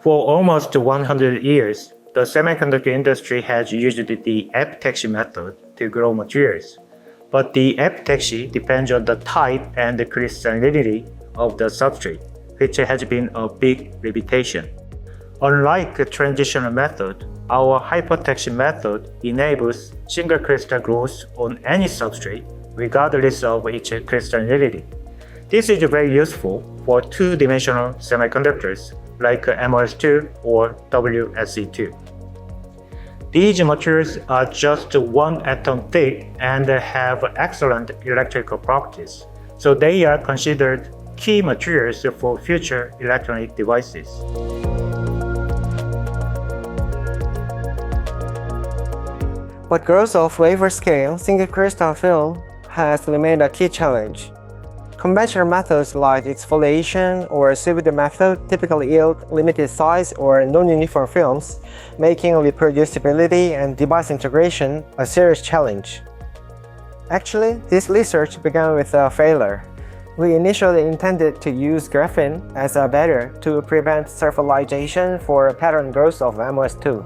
For almost 100 years, the semiconductor industry has used the epitaxy method to grow materials. But the epitaxy depends on the type and the crystallinity of the substrate, which has been a big limitation. Unlike the traditional method, our hypotaxy method enables single crystal growth on any substrate regardless of its crystallinity. This is very useful for two-dimensional semiconductors like MOS2 or WSE2. These materials are just one atom thick and have excellent electrical properties, so they are considered key materials for future electronic devices. But growth of wafer-scale single crystal film has remained a key challenge. Conventional methods like exfoliation or CVD method typically yield limited size or non-uniform films, making reproducibility and device integration a serious challenge. Actually, this research began with a failure. We initially intended to use graphene as a barrier to prevent sulfidization for pattern growth of MOS2.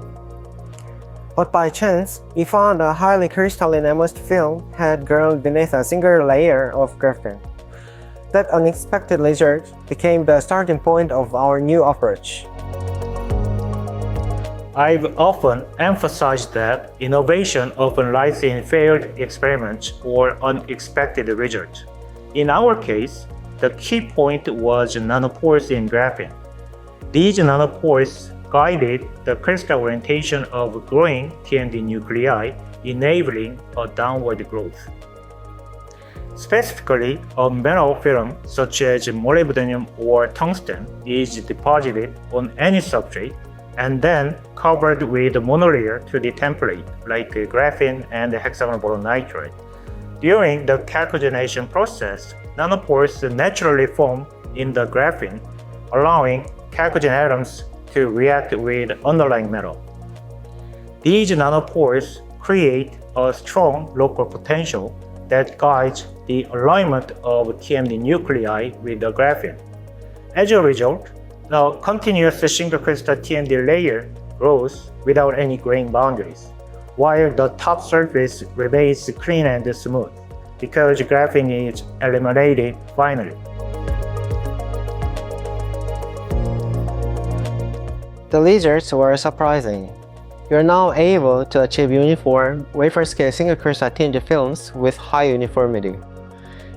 But by chance, we found a highly crystalline MOS film had grown beneath a single layer of graphene. That unexpected result became the starting point of our new approach. I've often emphasized that innovation often lies in failed experiments or unexpected results. In our case, the key point was nanopores in graphene. These nanopores guided the crystal orientation of growing TND nuclei, enabling a downward growth. Specifically, a metal film such as molybdenum or tungsten is deposited on any substrate and then covered with a monolayer to the template like graphene and hexagonal boron nitride. During the chalcogenation process, nanopores naturally form in the graphene, allowing chalcogen atoms to react with underlying metal. These nanopores create a strong local potential that guides the alignment of TMD nuclei with the graphene. As a result, the continuous single crystal TMD layer grows without any grain boundaries, while the top surface remains clean and smooth because graphene is eliminated finally. The results were surprising. We are now able to achieve uniform wafer-scale single crystal TND films with high uniformity.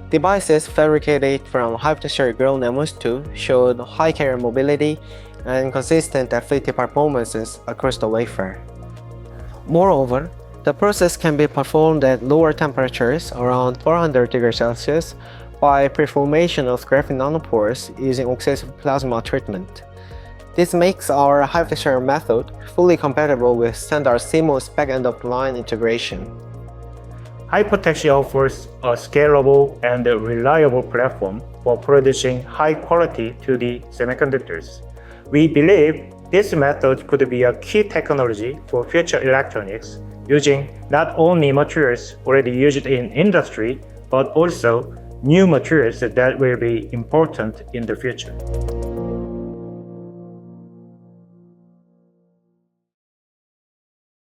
Devices fabricated from hypotaxy-grown MOS2 showed high carrier mobility and consistent FET performances across the wafer. Moreover, the process can be performed at lower temperatures around 400 degrees Celsius by preformation of graphene nanopores using oxidative plasma treatment. This makes our hypotaxy method fully compatible with standard CMOS back-end-of-line integration. Hypotaxy offers a scalable and reliable platform for producing high quality 2D semiconductors. We believe this method could be a key technology for future electronics, using not only materials already used in industry, but also new materials that will be important in the future.